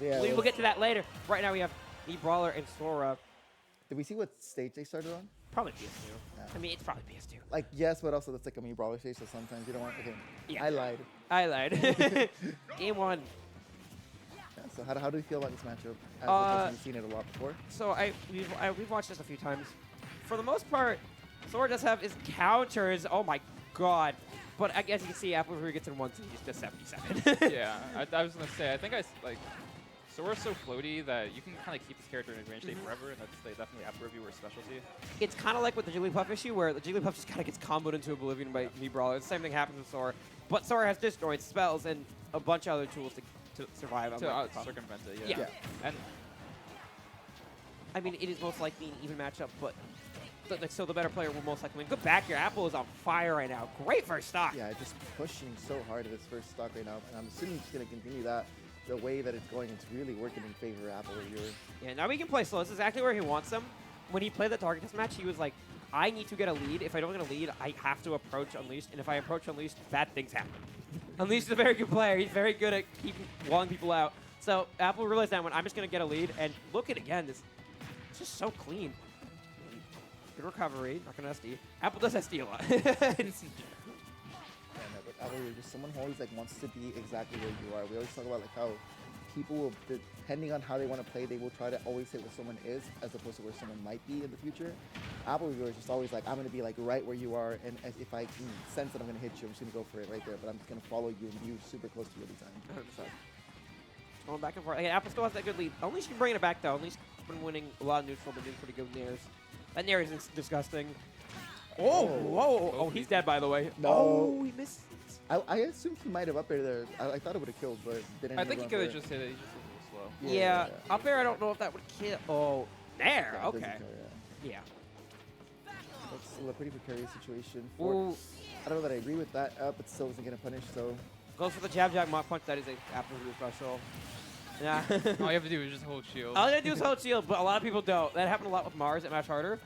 those. Yeah. We'll get to that later. Right now we have me, Brawler, and Sora. Did we see what stage they started on? Probably PS2. Yeah. I mean, it's probably PS2. Like, yes, but also that's like a me Brawler stage, so sometimes you don't want. Okay. Yeah. I lied. I lied. Game 1. Yeah, so how do you feel about this matchup? As a person who's seen it a lot before. So we've watched this a few times. For the most part, Sora does have his counters. Oh my god. But as you can see, after he gets in 1-2, he's just 77. Yeah, I was going to say, I think Sora's so floaty that you can kind of keep this character in advantage state forever, and that's definitely after reviewer's specialty. It's kind of like with the Jigglypuff issue, where the Jigglypuff just kind of gets comboed into oblivion by me Brawler. The same thing happens with Sora. But Sora has Destroyed, spells, and a bunch of other tools to survive. To circumvent it, yeah. Yeah. And I mean, it is most likely an even matchup, but so the better player will most likely win. Good back here. Apple is on fire right now. Great first stock. Yeah, just pushing so hard at his first stock right now, and I'm assuming he's going to continue that. The way that it's going, it's really working in favor of Apple Reviewer. Yeah, now we can play slow. This is exactly where he wants them. When he played the target test match, he was like, I need to get a lead. If I don't get a lead, I have to approach Unleashed. And if I approach Unleashed, bad things happen. Unleashed is a very good player. He's very good at keeping walling people out. So Apple realized that when I'm just going to get a lead. And look at again, it's just so clean. Good recovery. Not going to SD. Apple does SD a lot. Apple Reviewer, just someone who always like wants to be exactly where you are. We always talk about like how people will, depending on how they want to play, they will try to always hit where someone is as opposed to where someone might be in the future. Apple Reviewer is just always like, I'm going to be like right where you are, and if I can sense that I'm going to hit you, I'm just going to go for it right there, but I'm just going to follow you and be super close to you every time. 100%. Going back and forth. Again, Apple still has that good lead. Unleashed can bring it back though. Unleashed has been winning a lot of neutral, but doing pretty good nairs. That nair is disgusting. Oh, whoa. Oh, he's dead, by the way. No. Oh, he missed. I assumed he might have up air there. I thought it would have killed, but didn't. I think he could have just hit it. He's just a little slow. Yeah, up air, I don't know if that would kill. Oh, there. Yeah, Okay. kill, Yeah. That's still a pretty precarious situation. Ooh. I don't know that I agree with that, but still isn't going to punish, so. Goes for the jab Mach punch. That is a Apple Reviewer special. Yeah. All you have to do is just hold shield. All you gotta do is hold shield, but a lot of people don't. That happened a lot with Mars at Match Harder.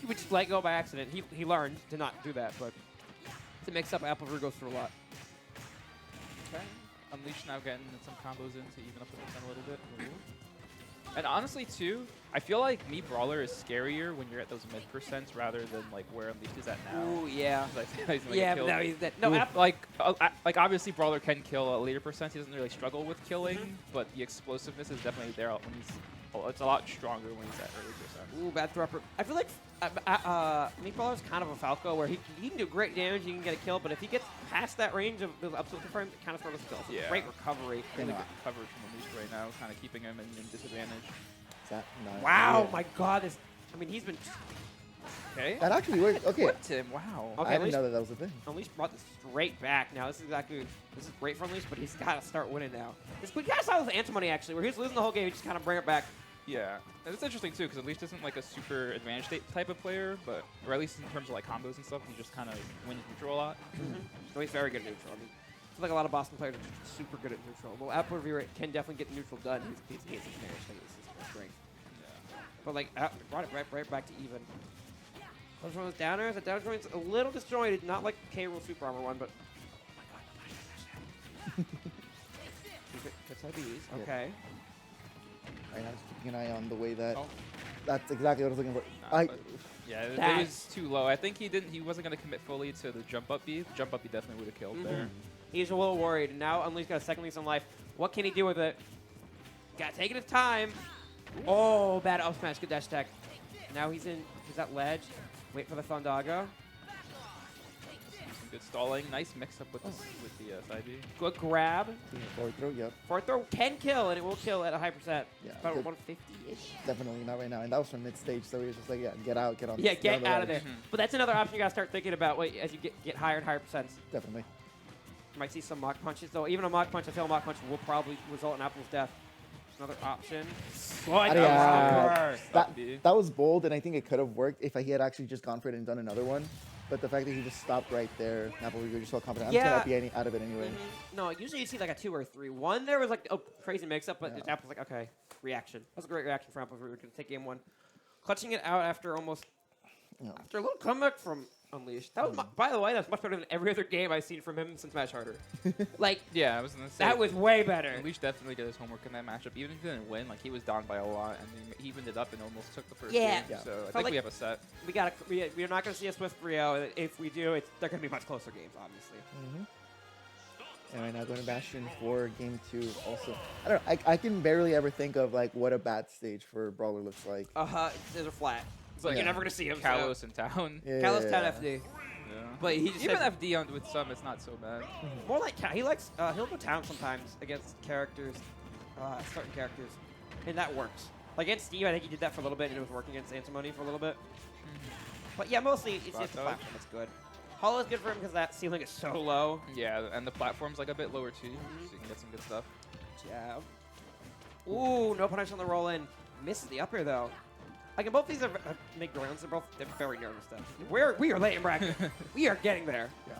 He would just let go by accident. He learned to not do that, but to mix up, Apple Reviewer goes through a lot. Okay. Unleashed now getting some combos in to even up the percent a little bit. And honestly, too, I feel like me Brawler is scarier when you're at those mid percents rather than like where Unleashed is at now. Ooh, yeah. 'Cause I feel he's gonna Yeah, get but killed. now he's dead. No, like obviously Brawler can kill at later percents. He doesn't really struggle with killing, but the explosiveness is definitely there when he's. Well, it's a lot stronger when he's at early percents. Ooh, bad throw. I feel like me Brawler's kind of a Falco where he can do great damage, he can get a kill, but if he gets past that range of the up tilt frame, it kind of struggles to kill. So Yeah. Great recovery. Really good coverage from Unleashed right now, kind of keeping him in disadvantage. Is that not Wow, my God! He's been. Okay. That actually worked. Okay. Flipped him. Wow. Okay, I didn't know that was a thing. Unleashed brought this straight back. Now this is great for Unleashed, but he's got to start winning now. We kind of saw this with Antimony actually, where he was losing the whole game. He just kind of bring it back. Yeah, and it's interesting too because Unleashed isn't like a super advantage state type of player, but or at least in terms of like combos and stuff, he just kind of wins neutral a lot. So he's very good at neutral. I mean, I feel like a lot of Boston players are just super good at neutral. Well, Apple Reviewer can definitely get neutral done. He's his strength. Yeah. But like, brought it right back to even. Close one of those downers. The down joint's a little disjointed, not like K. Rool Super Armor one, but. Oh my God, Good side B's. Okay. I was keeping an eye on the way that. Oh. That's exactly what I was looking for. Yeah, it That- was too low. I think he wasn't going to commit fully to the jump up B. The jump up B definitely would have killed there. He's a little worried. Now Unleashed got a second lease on life. What can he do with it? Got to take it his time. Oh, bad up smash. Good dash attack. Now he's at ledge. Wait for the Thundaga. Some good stalling. Nice mix up with the side B. Good grab. Forward throw, yep. Forward throw can kill, and it will kill at a high percent. Yeah, About good. 150-ish. Definitely not right now. And that was from mid stage, so he was just like, yeah, get out, get on. Yeah, get get on the out of ledge. there. But that's another option you got to start thinking about as you get higher and higher percents. Definitely. You might see some Mach punches, though. Even a Mach punch, a failed Mach punch will probably result in Apple's death. Another option. That was bold, and I think it could have worked if he had actually just gone for it and done another one. But the fact that he just stopped right there, Apple Reviewer just so confident. I'm just going to be out of it anyway. No, usually you see like a 2 or 3. 1, there was like a crazy mix-up, but Yeah. Apple's like, okay, reaction. That's a great reaction for Apple Reviewer to take game 1. Clutching it out after almost... Yeah. After a little comeback from Unleashed. That was, by the way, that's much better than every other game I've seen from him since Match Harder. Like, Yeah, I was gonna say that was way better. Unleashed definitely did his homework in that matchup. Even if he didn't win, like he was down by a lot, and he evened it up and almost took the first Yeah. game. Yeah. So I Felt think like- we have a set. We're not going to see a Swift 3-0. If we do, they're going to be much closer games, obviously. And right now going to Bastion for game 2 also. I don't know. I can barely ever think of like what a bad stage for Brawler looks like. They're flat. It's But like you're never going to see him. Kalos in town. Yeah. Kalos Town FD. Yeah. But he just Even has- FD on with some, it's not so bad. More like he likes he'll go town sometimes against characters, certain characters, and that works. Like against Steve, I think he did that for a little bit, and it was working against Antimony for a little bit. But yeah, mostly it's Spot just the dodge. platform that's good. Hollow is good for him because that ceiling is so low. Yeah, and the platform's like a bit lower too, so you can get some good stuff. Jab. Ooh, no punish on the roll in. Misses the up air though. Like, and both these are make rounds. They're very nervous though. We are late in bracket. We are getting there. Yeah.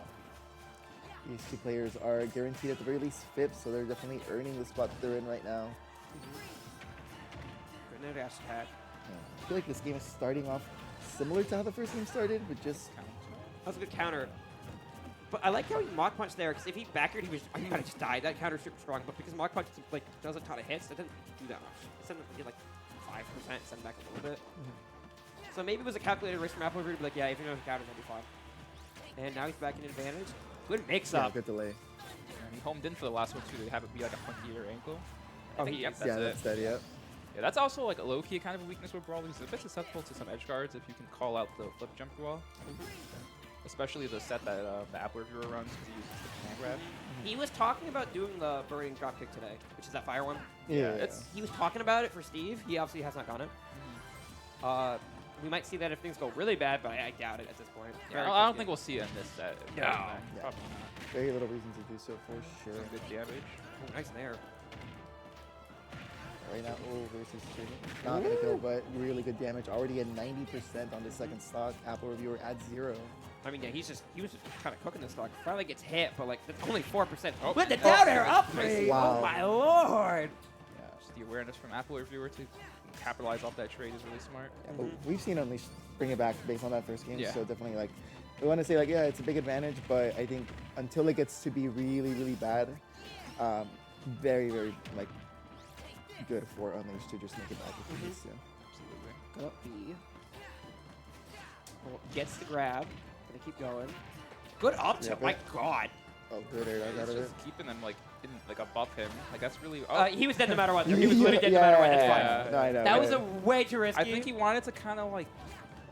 These two players are guaranteed at the very least fifth, so they're definitely earning the spot that they're in right now. Grenade dash attack. Yeah. I feel like this game is starting off similar to how the first game started, but just That was a good counter. But I like how he Mach Punch there, because if he back aired, he might have just died. That counter's super strong, but because Mach Punch like does a ton of hits, it didn't do that much. It sent him like 5%, send back a little bit. So maybe it was a calculated risk from Apple to be like, yeah, if you know the counter's gonna be fine. And now he's back in advantage. Good mix yeah, up. good delay. And he homed in for the last one too. They have it be like a funky or ankle. Oh, I think, he- yep, that's Yeah, it. that's that, yeah. Yeah, that's also like a low-key kind of a weakness with Brawler. He's a bit susceptible to some edge guards if you can call out the flip jumper wall. Especially the set that the Apple reviewer runs because he uses the command grab. He was talking about doing the burning dropkick today, which is that fire one. Yeah. He was talking about it for Steve. He obviously has not done it. We might see that if things go really bad, but I doubt it at this point. Yeah, Very I don't quick think we'll see it in this set. No. Probably Yeah. not. Very little reason to do so for sure. Some good damage. game. Oh, nice there. Right now, versus Chicken. Not gonna kill, but really good damage. Already at 90% on the second stock. Apple reviewer at 0. I mean, yeah, he was just kind of cooking this stock. Finally gets hit, but like that's only 4%. Oh. With the down air up Nice. three. Wow. Oh my lord. Yeah. Just the awareness from Apple reviewer to capitalize off that trade is really smart. Yeah, but we've seen Unleashed bring it back based on that first game, Yeah. so definitely like we want to say like yeah, it's a big advantage, but I think until it gets to be really really bad, very like good for Unleashed to just make it back if it needs to. Absolutely. Up B. Oh, gets the grab. Gonna keep going. Good up Yeah, tilt. good. My god. Oh, good air dodge out It's of it. just keeping them like in, like above him. Like that's really. He was dead no matter what. He was literally dead no matter what. It's fine. Yeah. No, I know. That was yeah. a way too risky. I think he wanted to kind of like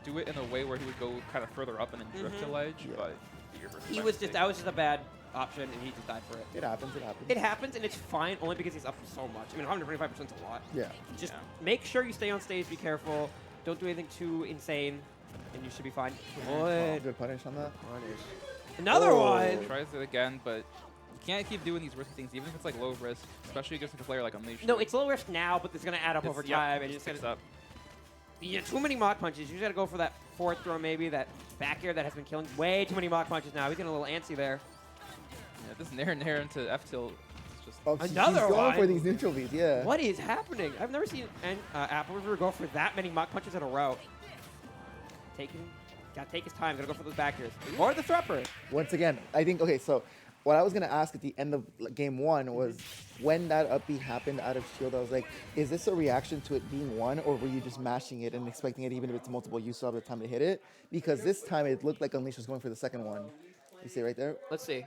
do it in a way where he would go kind of further up and then drift to ledge, Yeah. but the reverse He by was just mistake. that was just a bad option, and he just died for it. It happens. It happens. It happens, and it's fine only because he's up so much. I mean, 125% is a lot. Yeah. Just Yeah. make sure you stay on stage. Be careful. Don't do anything too insane, and you should be fine. Oh, Good. good punish on that. Punish. Another Oh. one. Tries it again, but you can't keep doing these risky things, even if it's like low risk, especially against a player like Unleashed. No, it's low risk now, but it's gonna add up It's- over yep, time, and you just picks gotta. up. Yeah, too many mock punches. You just gotta go for that fourth throw, maybe that back air that has been killing. Way too many mock punches now. He's getting a little antsy there. Yeah, this nair into F tilt. It's just Oh, Another he's going for one? these neutral beats. Yeah. What is happening? I've never seen an Apple River go for that many mock punches in a row. Gotta take his time. Gotta go for those back airs. Or the thrupper. Once again, I think okay. So, what I was gonna ask at the end of game 1 was when that up B happened out of shield. I was like, is this a reaction to it being 1, or were you just mashing it and expecting it, even if it's multiple, you still have the time to hit it? Because this time it looked like Unleashed was going for the second one. You see right there? Let's see.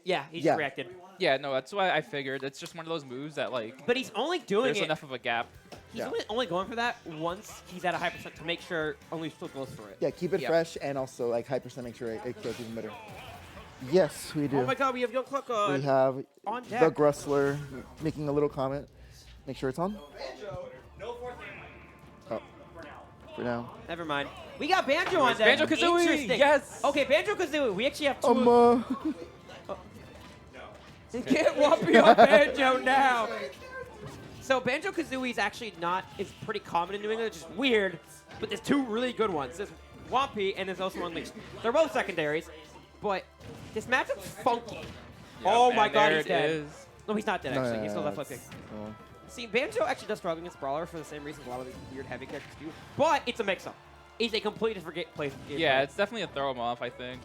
Yeah, he just Yeah. reacted. yeah, no, that's why I figured it's just one of those moves that like But he's only doing there's it. enough of a gap. He's Yeah. only going for that once he's at a high percent to make sure Unleashed still goes for it. Yeah, keep it Yeah. fresh and also like high percent, make sure it kills even better. Yes, we do. Oh my god, we have Young Cook on. We have on the deck. Grustler making a little comment. Make sure it's on. Oh, for now. Never mind. We got Banjo on deck. Banjo-Kazooie, Interesting. yes! Okay, Banjo-Kazooie. We actually have two. Get Whoppy on Banjo now. So Banjo-Kazooie is actually not, it's pretty common in New England. It's just weird. But there's two really good ones. There's Whoppy and there's also Unleashed. They're both secondaries. But this matchup's funky. Oh Yep, my and god, there he's it dead. is. No, he's not dead actually. He's still left it's- flipping. oh. See, Banjo actually does struggle against Brawler for the same reason a lot of these weird heavy characters do. But it's a mix-up. is a completely different place. Yeah, it's definitely a throw him off, I think.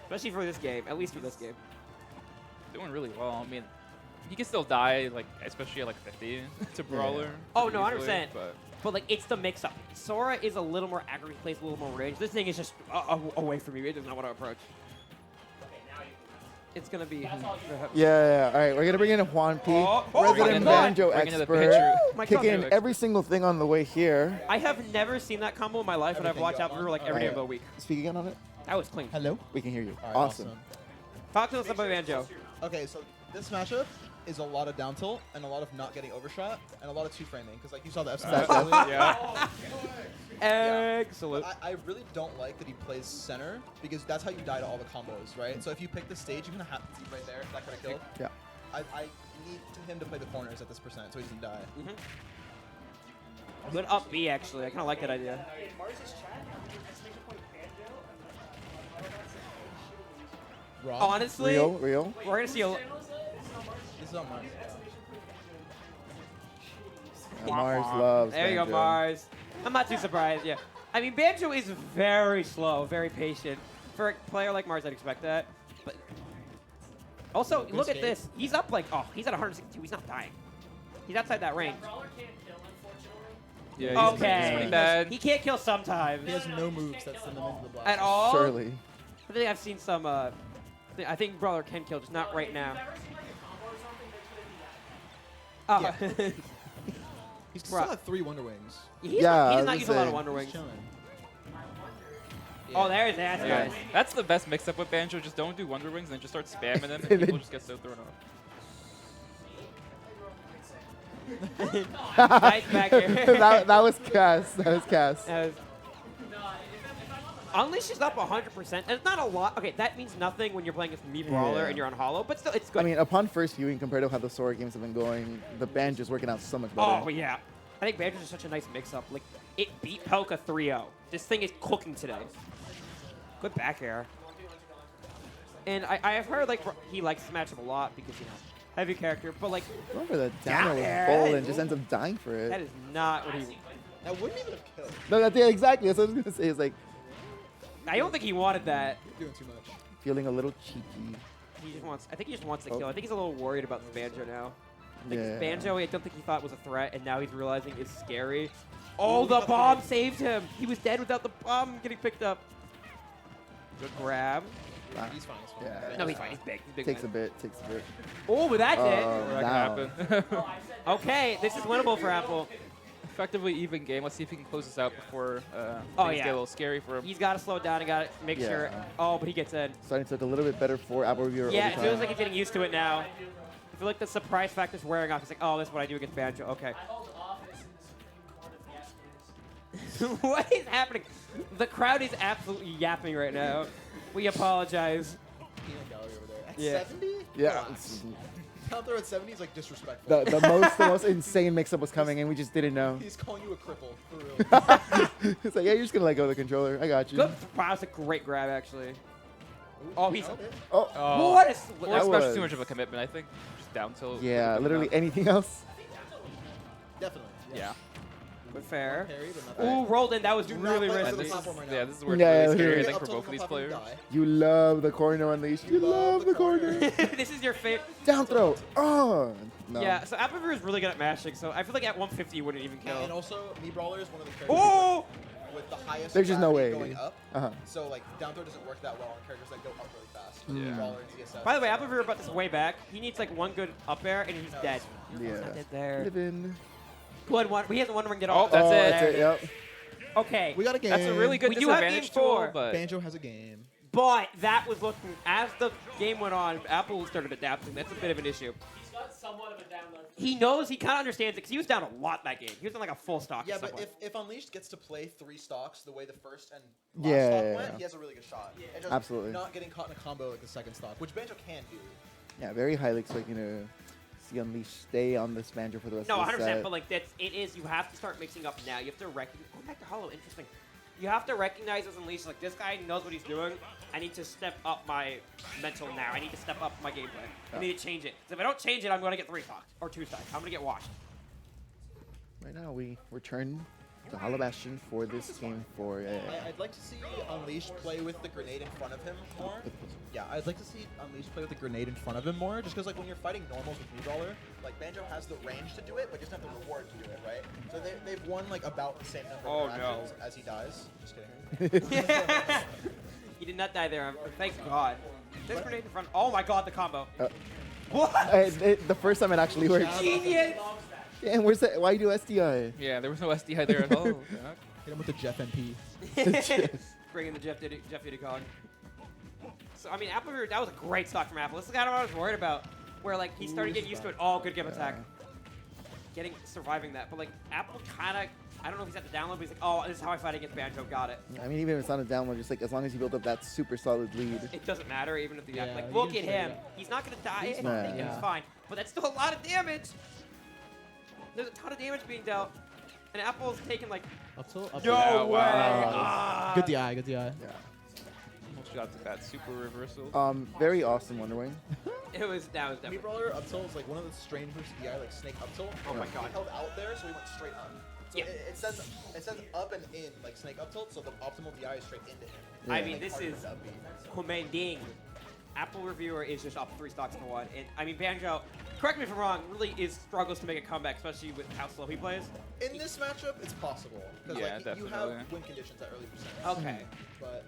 Especially for this game, at least for this game. Doing really well. I mean, he can still die, like especially at like 50 to Brawler. Oh, no, easily, 100%. But But like, it's the mix-up. Sora is a little more accurate, plays a little more range. This thing is just away from you. It does not want to approach. It's gonna be. Yeah. All right, we're gonna bring in Juan P, Oh, resident my God. banjo Bring in the expert, pitcher. My kicking God. every single thing on the way here. I have never seen that combo in my life, and I've watched Everything Alpha go like on? every day Alright. of the week. Speak again on it. That was clean. Hello? We can hear you. All right, Awesome. Talk to us about Banjo. Okay, so this matchup is a lot of down tilt and a lot of not getting overshot and a lot of two framing because like you saw the F smash That's- earlier. yeah. Excellent. I really don't like that he plays center because that's how you die to all the combos, right? So if you pick the stage, you're gonna have to see right there that kind of kill. Yeah. I need him to play the corners at this percent so he doesn't die. Good up B, actually. I kind of like that idea. Raw. Honestly, Real. we're going to see a... This is on Mars. Mars loves. There you go, banjo. Mars. I'm not too surprised, yeah. I mean, Banjo is very slow, very patient. For a player like Mars, I'd expect that. But also, Good look at escape. this. He's up like, oh, he's at 162. He's not dying. He's outside that range. Yeah, he's Okay. pretty bad. He can't kill sometimes. He has no moves that send him into the blast. At all? Surely. I think I've seen some, I think Brawler can kill, just not right now. Oh. Yeah. He's still Bruh. got 3 Wonder Wings. He Yeah, does I not was use a lot saying. of Wonder He's Wings. chilling. Oh, there's that, Yeah. guys. That's the best mix-up with Banjo. Just don't do Wonder Wings and then just start spamming them, and And people then- just get so thrown off. Nice back here. that was Cass. That was Cass. Unleashed is up 100%. It's not a lot. Okay, that means nothing when you're playing against me Brawler Yeah. and you're on Hollow, but still, it's good. I mean, upon first viewing, compared to how the Sora games have been going, the banjo's working out so much better. oh, yeah. I think Banjo's is such a nice mix-up. Like, it beat Pelka 3-0. This thing is cooking today. Good back air. And I have heard, like, he likes this matchup a lot because, you know, heavy character, but, like, Remember the down Yeah. with Bull and just ends up dying for it. that is not what he... That wouldn't even have killed. No, yeah, exactly. That's what I was gonna say. It's like I don't think he wanted that. You're doing too much. feeling a little cheeky. He just wants... I think he just wants to Oh. kill. I think he's a little worried about the Banjo now. Like, Yeah. Banjo, I don't think he thought was a threat, and now he's realizing is scary. Oh, the bomb saved him. He was dead without the bomb getting picked up. Good grab. Ah, He's fine. He's fine. Yeah. No, he's fine. He's big. He's big. takes a man. bit. Takes a bit. Oh, but that's That Down. can happen. Okay, this is winnable for Apple. Effectively even game. Let's see if he can close this out before Oh, things yeah. get a little scary for him. He's got to slow it down and got to make Yeah. sure. Oh, but he gets in. Starting to look a little bit better for Apple Reviewer Yeah, over it time. feels like he's getting used to it now. I feel like the surprise factor's wearing off. He's like, oh, this is what I do against Banjo. Okay. What is happening? The crowd is absolutely yapping right now. We apologize. Peanut gallery over there. At Yeah. 70? Yeah. Come on. it's- Down there at 70 is like disrespectful. the most insane mix-up was coming, and we just didn't know. He's calling you a cripple, for real. It's like, yeah, you're just gonna let go of the controller. I got you. Good. Wow, that's a great grab, actually. Oh, he's. Nailed it. Oh, Oh. What is. Or That especially was- too much of a commitment, I think. Just down tilt. yeah, literally anything else. Definitely. Yeah. But fair. Parry, but not Ooh, rolled in. That was Do not really play And to the this risky. is, platform right now. yeah, this is where Yeah, it's really yeah, scary, I yeah. think, Up for till both the of these platform, you players. die. You love the corner unleashed. You love the corner. This is your favorite. Down throw. Oh. No. Yeah, so Apple is really good at mashing, so I feel like at 150 you wouldn't even kill. And also, me Brawler is one of the characters Oh! with the highest There's just no gravity way. going up. Uh-huh. So like down throw doesn't work that well on characters that go up really fast. Yeah. Brawler and TSS. By the way, Apple brought this way back. He needs like one good up air and he's dead. Yeah. Not dead there. Living. Good one. He has one ring get Oh, off. that's it. That's it. Yep. Okay. We got a game. That's a really good We do have disadvantage game four. tool, but Banjo has a game. But that was looking, as the game went on, Apple started adapting. That's a bit of an issue. He's got somewhat of a down low. He knows, he kind of understands it, because he was down a lot that game. He was on like a full stock. Yeah, at but some point. if Unleashed gets to play 3 stocks the way the first and last Yeah, stock yeah, went, yeah. he has a really good shot. And just Absolutely. not getting caught in a combo like the second stock, which Banjo can do. Yeah, very highly expecting to see Unleashed stay on this banjo for the rest No, of the 100%, set. but like it is, you have to start mixing up now. You have to recognize, going back to Hollow, interesting. You have to recognize as Unleashed, like this guy knows what he's doing. I need to step up my mental now. I need to step up my gameplay. I need to change it. Because if I don't change it, I'm going to get 3 stocks or 2 stocks. I'm going to get washed. Right now we return the Hollow Bastion for this game for. I'd like to see Unleashed play with the grenade in front of him more. Yeah, I'd like to see Unleashed play with the grenade in front of him more, just because like when you're fighting normals with Brawler, like Banjo has the range to do it, but just not the reward to do it, right? So they've won like about the same number of interactions as he dies. Just kidding. He did not die there. Thank God. This grenade in front. Oh my God, the combo. What? The first time it actually worked. Genius. And where's that? Why do SDI? Yeah, there was no SDI there at all. Hit him with the Jeff MP. Bring in the Jeff Diddy Cog. So, I mean, Apple, that was a great stock from Apple. This is kind of what I was worried about. Where, like, he started getting used to it. Oh, good game attack. Surviving that. But, like, Apple kind of, I don't know if he's at the download, but he's like, oh, this is how I fight against Banjo. Got it. I mean, even if it's not a download, just like as long as you build up that super solid lead. It doesn't matter, even if the Yeah, like, you look can at say him. that. He's not going to die. He's He's fine. fine. But that's still a lot of damage. There's a ton of damage being dealt. And Apple's taking, like, Up tilt, up no tilt. way. Wow. Good DI, good DI. Yeah. Almost got to that super reversal. Very awesome Wonder Wing. That was Me definitely. Brawler up tilt is like one of the strangest DI, like snake up tilt. Oh my He God. held out there, so he went straight up. So Yeah. it says up and in, like snake up tilt, so the optimal DI is straight into him. I Yeah. mean, this harder is to upbeat. commanding. Apple Reviewer is just up 3 stocks to 1. And I mean, Banjo, correct me if I'm wrong, really struggles to make a comeback, especially with how slow he plays. In this matchup, it's possible because Yeah, like you have definitely. win conditions at early percent. Okay. But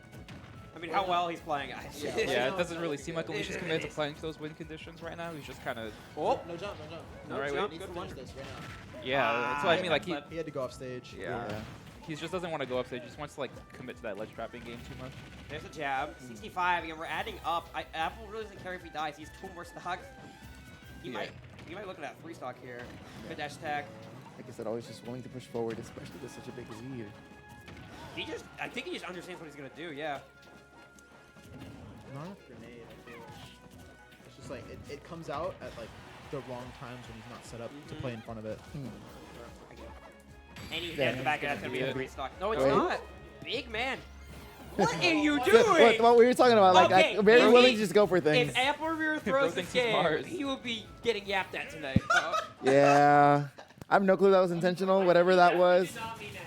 I mean, how well he's playing. Yeah, it doesn't really seem like Unleashed is committed to playing to those win conditions right now. He's just kind of. Oh, no jump, no jump. no Alright, jump. He Good needs to one. finish this right now. Yeah, that's what I mean. Like He had to go off stage. Yeah. He just doesn't want to go up stage. He just wants to like commit to that ledge trapping game too much. There's a jab. 65. Again, we're adding up. Apple really doesn't care if he dies. He's 2 more stocks. He might look at that 3 stock here. Good dash attack. Like I said, always just willing to push forward, especially with such a big lead. I think he just understands what he's gonna do. Yeah. Not enough grenade, I feel. It's just like it comes out at like the wrong times when he's not set up to play in front of it. And he Yeah, hits the back, and that's gonna be a yeah. 3 stock. No, it's Wait. not. Big man. What are you What, doing? what we were talking about, like Okay, I'm very if willing he- to just go for things. If Apple Reviewer Bro throws this thinks he's game, Mars. he will be getting yapped at tonight. Yeah, I have no clue that was intentional. Whatever that was.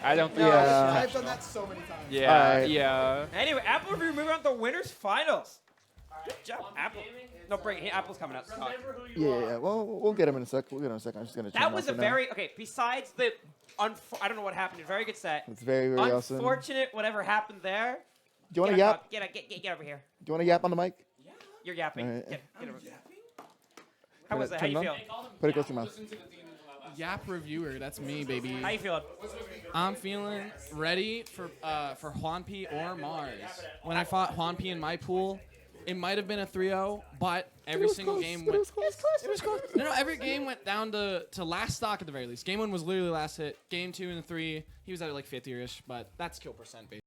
I don't think. Yeah. I've done that so many times. Yeah. Alright. Yeah. Anyway, Apple Reviewer moving on to winners finals. Good job, Apple. No, bring it. Apple's coming out to talk. Remember who you Yeah. Well, we'll get him in a sec. We'll get him in a second. I'm just gonna. turn That him was off a for now. very okay. Besides the, I don't know what happened. Very good set. It's very awesome. Do Unfortunate, whatever happened there. you want to Get yap? up, get over here. Do you want to yap on the mic? You're yapping. Alright. Get over. How was that? How Turn you it feel? on? Put it close to your mouth. Yap Reviewer, that's me, baby. How you feeling? I'm feeling ready for Juan P or Mars. When I fought Juan P in my pool, it might have been a 3-0, but every single game went. It was close. No, every game went down to last stock at the very least. Game 1 was literally last hit. Game 2 and 3, he was at like 50-ish, but that's kill percent based.